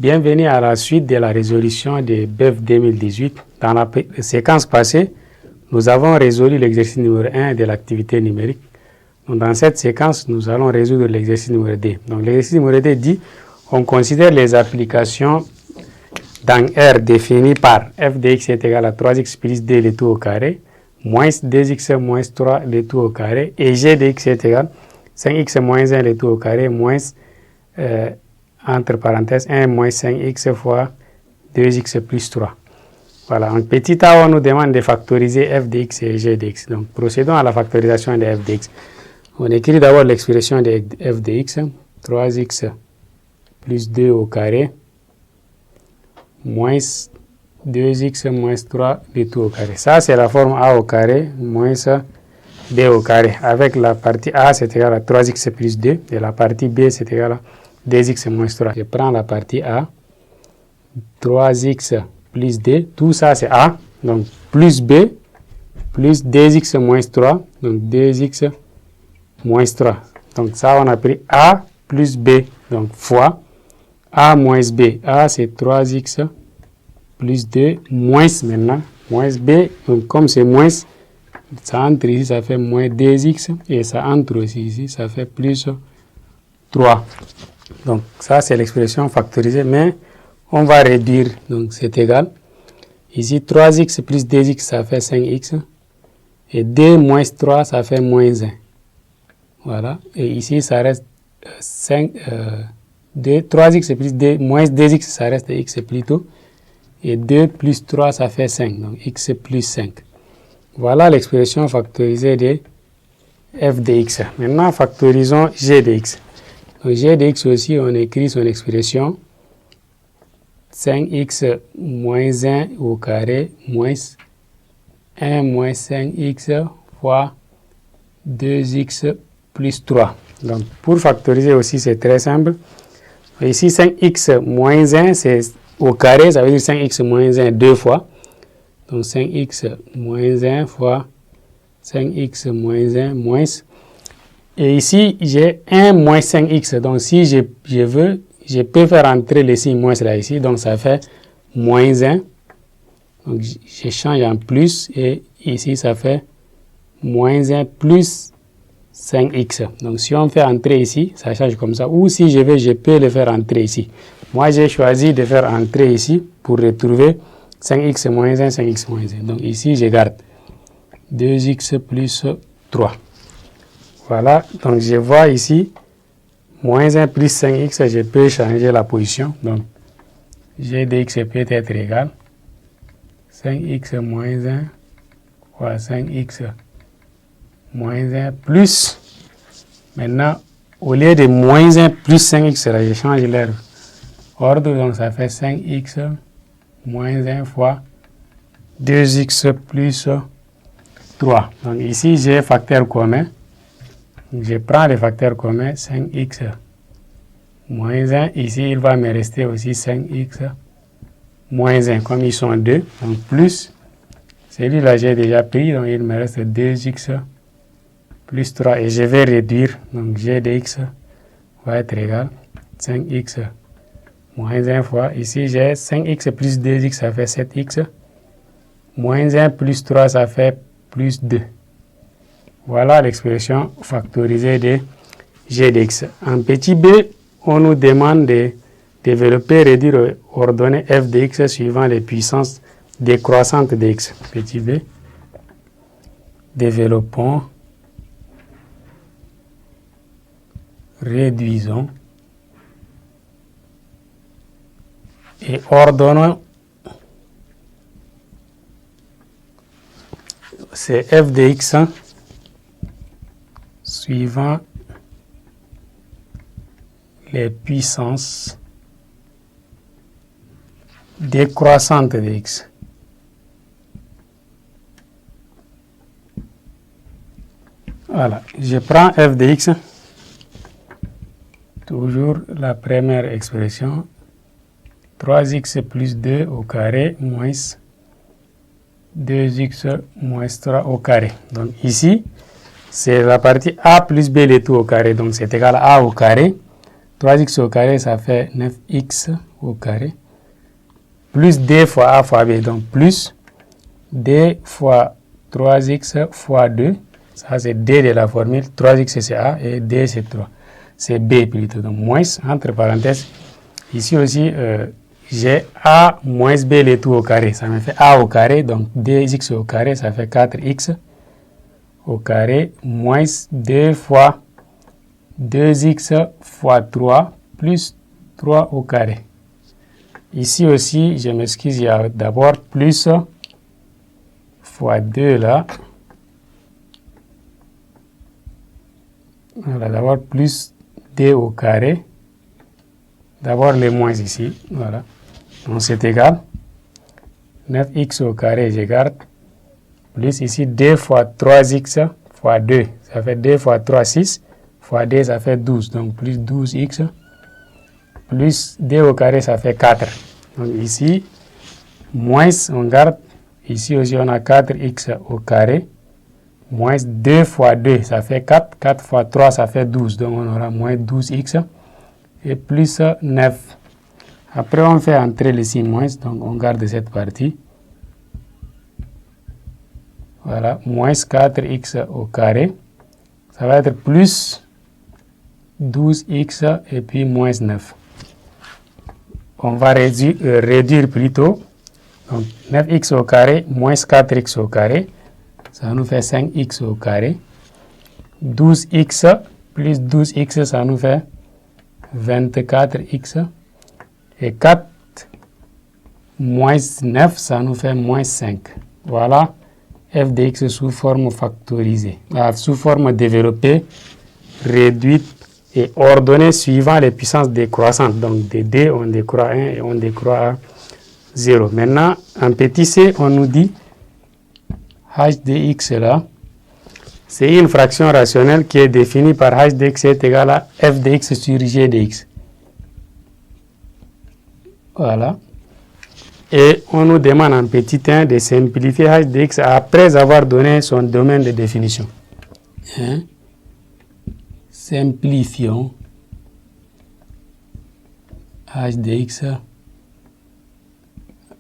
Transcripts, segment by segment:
Bienvenue à la suite de la résolution de BEF 2018. Dans la séquence passée, nous avons résolu l'exercice numéro 1 de l'activité numérique. Donc, dans cette séquence, nous allons résoudre l'exercice numéro 2. Donc, l'exercice numéro 2 dit on considère les applications dans R définies par f de x est égal à 3x plus 2 le tout au carré, moins 2x moins 3 le tout au carré, et g de x est égal à 5x moins 1 le tout au carré, moins, entre parenthèses, 1 moins 5x fois 2x plus 3. Voilà, en petit a, on nous demande de factoriser f de x et g de x. Donc, procédons à la factorisation de f de x. On écrit d'abord l'expression de f de x, 3x plus 2 au carré, moins 2x moins 3 le tout au carré. Ça, c'est la forme a au carré moins 2 au carré. Avec la partie a, c'est égal à 3x plus 2. Et la partie b, c'est égal à 2x moins 3. Je prends la partie a, 3x plus 2. Tout ça, c'est a. Donc, plus b, plus 2x moins 3. Donc, 2x moins 3. Donc, ça, on a pris a plus b. Donc, fois a moins b. A, c'est 3x plus 2 moins maintenant. Moins b. Donc, comme c'est moins, ça entre ici, ça fait moins 2x. Et ça entre aussi ici, ça fait plus 3. Donc, ça, c'est l'expression factorisée. Mais on va réduire. Donc, c'est égal. Ici, 3x plus 2x, ça fait 5x. Et 2 moins 3, ça fait moins 1. Voilà. Et ici, ça reste 3x plus 2, moins 2x, ça reste x plutôt. Et 2 plus 3, ça fait 5. Donc, x plus 5. Voilà l'expression factorisée de f de x. Maintenant, factorisons g de x. Donc, g de x aussi, on écrit son expression 5x moins 1 au carré moins 1 moins 5x fois 2x plus 3. Donc, pour factoriser aussi, c'est très simple. Ici, 5x moins 1, c'est au carré, ça veut dire 5x moins 1 deux fois. Donc, 5x moins 1 fois 5x moins 1 moins. Et ici, j'ai 1 moins 5x. Donc, si je veux, je peux faire entrer le signe moins là ici. Donc, ça fait moins 1. Donc, je change en plus. Et ici, ça fait moins 1 plus 5x. Donc, si on fait entrer ici, ça change comme ça. Ou si je veux, je peux le faire entrer ici. Moi, j'ai choisi de faire entrer ici pour retrouver 5x moins 1, 5x moins 1. Donc, ici, je garde 2x plus 3. Voilà. Donc, je vois ici, moins 1 plus 5x, je peux changer la position. Donc, g de x peut être égal 5x moins 1 fois 5x moins 1 plus, maintenant, au lieu de moins 1 plus 5x, là, je change leur ordre, donc ça fait 5x moins 1 fois 2x plus 3. Donc ici, j'ai facteur commun. Je prends le facteur commun, 5x moins 1. Ici, il va me rester aussi 5x moins 1, comme ils sont 2. Donc plus, celui-là, j'ai déjà pris, donc il me reste 2x plus 3 et je vais réduire, donc g de x va être égal 5x moins 1 fois, ici j'ai 5x plus 2x, ça fait 7x, moins 1 plus 3, ça fait plus 2. Voilà l'expression factorisée de g de x. En petit b, on nous demande de développer, réduire, ordonner f de x suivant les puissances décroissantes de x. Petit b, développons, réduisons et ordonnons c'est f de x suivant les puissances décroissantes de x. Voilà, je prends f de x. Toujours la première expression, 3x plus 2 au carré moins 2x moins 3 au carré. Donc ici, c'est la partie a plus b le tout au carré. Donc c'est égal à a au carré 3x au carré, ça fait 9x au carré. Plus d fois a fois b, donc plus d fois 3x fois 2. Ça, c'est d de la formule. 3x, c'est a et d, c'est 3. C'est b plutôt. Donc, moins, entre parenthèses. Ici aussi, j'ai a moins b le tout au carré. Ça me fait a au carré. Donc, 2x au carré, ça fait 4x au carré moins 2 fois 2x fois 3 plus 3 au carré. Ici aussi, je m'excuse, il y a d'abord plus fois 2 là. Voilà, d'abord plus d au carré. D'abord les moins ici. Voilà. Donc c'est égal. 9x au carré, je garde. Plus ici 2 fois 3x fois 2. Ça fait 2 fois 3, 6. Fois 2, ça fait 12. Donc plus 12x. Plus d au carré, ça fait 4. Donc ici, moins, on garde. Ici aussi, on a 4x au carré. Moins 2 fois 2, ça fait 4. 4 fois 3, ça fait 12. Donc on aura moins 12x. Et plus 9. Après, on fait entrer le signe moins. Donc on garde cette partie. Voilà, moins 4x au carré. Ça va être plus 12x et puis moins 9. On va réduire plutôt. Donc 9x au carré moins 4x au carré. Ça nous fait 5x au carré. 12x plus 12x, ça nous fait 24x. Et 4 moins 9, ça nous fait moins 5. Voilà f de x sous forme factorisée, sous forme développée, réduite et ordonnée suivant les puissances décroissantes. Donc de d, on décroît 1 et on décroît à 0. Maintenant, en petit c, on nous dit h de x là, c'est une fraction rationnelle qui est définie par h de x est égal à f de x sur g de x. Voilà. Et on nous demande en petit 1 de simplifier h de x après avoir donné son domaine de définition. Hein? Simplifions h de x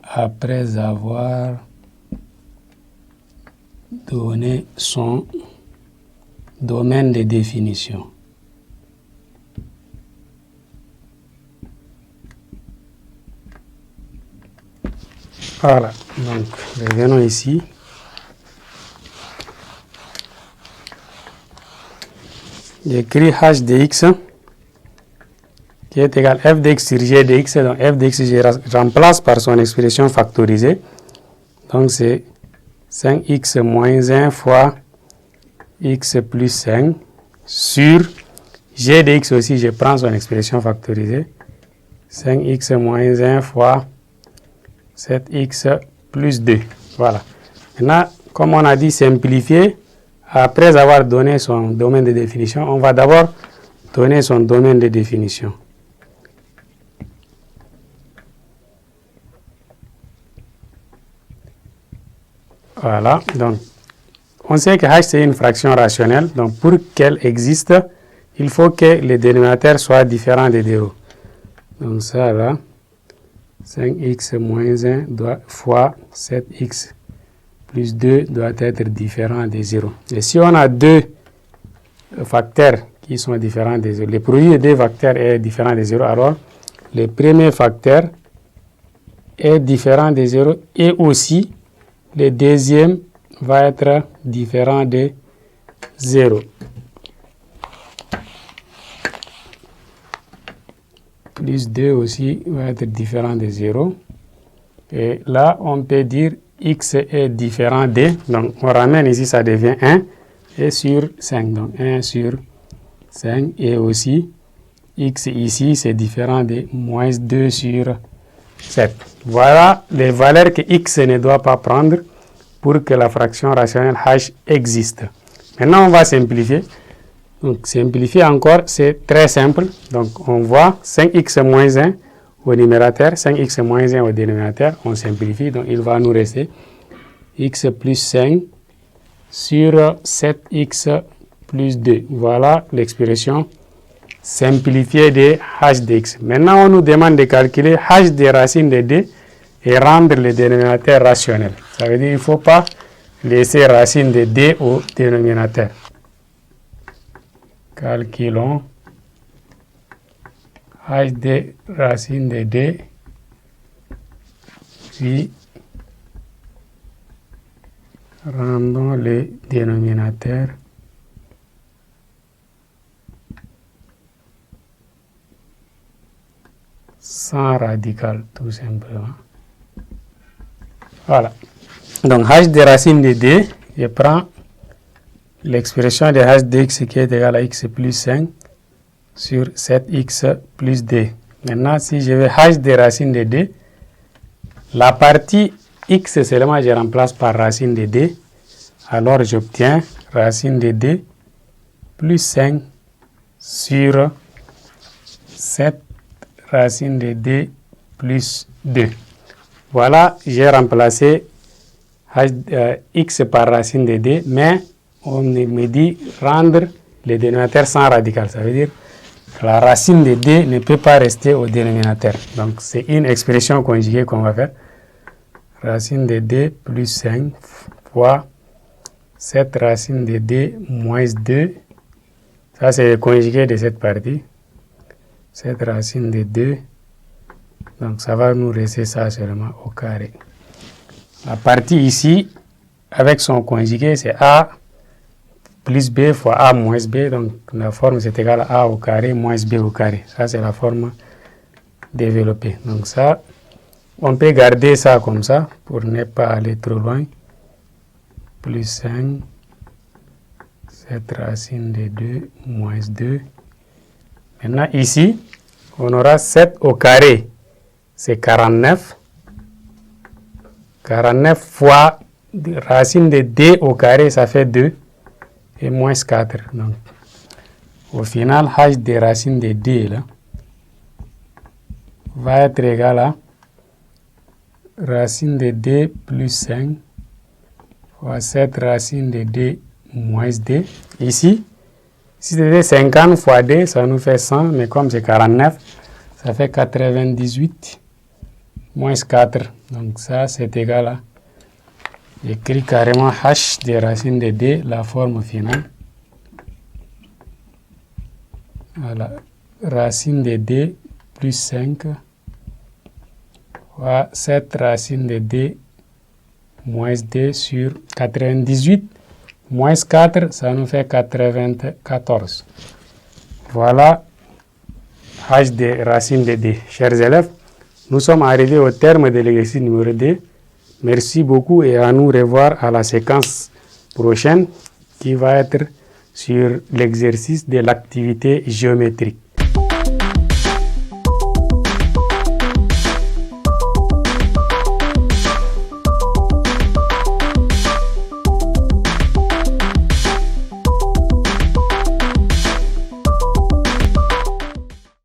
après avoir donné son domaine de définition. Voilà, donc revenons ici. J'écris h de x qui est égal à f de x sur g de x. Donc f de x, je remplace par son expression factorisée. Donc c'est 5x moins 1 fois x plus 5 sur g de x aussi, je prends son expression factorisée. 5x moins 1 fois 7x plus 2. Voilà. Maintenant, comme on a dit simplifier, après avoir donné son domaine de définition, on va d'abord donner son domaine de définition. Voilà. Donc, on sait que h c'est une fraction rationnelle. Donc, pour qu'elle existe, il faut que le dénominateur soit différent de 0. Donc, ça là. 5x moins 1 fois 7x plus 2 doit être différent de 0. Et si on a deux facteurs qui sont différents de 0, le produit des deux facteurs est différent de 0, alors le premier facteur est différent de 0 et aussi le deuxième va être différent de 0. Plus 2 aussi va être différent de 0. Et là, on peut dire x est différent de, donc on ramène ici, ça devient 1 et sur 5. Donc 1 sur 5 et aussi x ici, c'est différent de moins 2 sur 7. Voilà les valeurs que x ne doit pas prendre pour que la fraction rationnelle h existe. Maintenant, on va simplifier. Donc, simplifier encore, c'est très simple. Donc, on voit 5x moins 1 au numérateur, 5x moins 1 au dénominateur. On simplifie, donc il va nous rester x plus 5 sur 7x plus 2. Voilà l'expression simplifié de h de x. Maintenant, on nous demande de calculer h des racines de d et rendre le dénominateur rationnel. Ça veut dire qu'il ne faut pas laisser racine de d au dénominateur. Calculons h des racines de d, puis rendons le dénominateur sans radical, tout simplement. Voilà. Donc, h des racines de d, je prends l'expression de h de x qui est égale à x plus 5 sur 7x plus d. Maintenant, si je veux h des racines de d, la partie x seulement je remplace par racine de d, alors j'obtiens racine de d plus 5 sur 7 racine de d plus 2. Voilà, j'ai remplacé x par racine de d, mais on me dit rendre le dénominateur sans radical. Ça veut dire que la racine de d ne peut pas rester au dénominateur. Donc, c'est une expression conjuguée qu'on va faire. Racine de d plus 5 fois 7 racine de d moins 2. Ça, c'est le conjugué de cette partie. 7 racine de 2. Donc, ça va nous rester ça seulement au carré. La partie ici, avec son conjugué, c'est a plus b fois a moins b. Donc, la forme, c'est égal à a au carré moins b au carré. Ça, c'est la forme développée. Donc, ça, on peut garder ça comme ça pour ne pas aller trop loin. Plus 5, 7 racine de 2 moins 2. Maintenant, ici, on aura 7 au carré. C'est 49. 49 fois racine de d au carré, ça fait 2. Et moins 4. Donc, au final, h des racines de d là, va être égal à racine de d plus 5 fois 7 racine de d moins d. Ici, si c'était 50 fois d, ça nous fait 100, mais comme c'est 49, ça fait 98 moins 4. Donc ça, c'est égal à, j'écris carrément h des racines de d, la forme finale. Voilà, racine de d plus 5 fois 7 racine de d moins d sur 98 moins 4, ça nous fait 94. Voilà h des racines de d. Chers élèves, nous sommes arrivés au terme de l'exercice numéro 2. Merci beaucoup et à nous revoir à la séquence prochaine qui va être sur l'exercice de l'activité géométrique.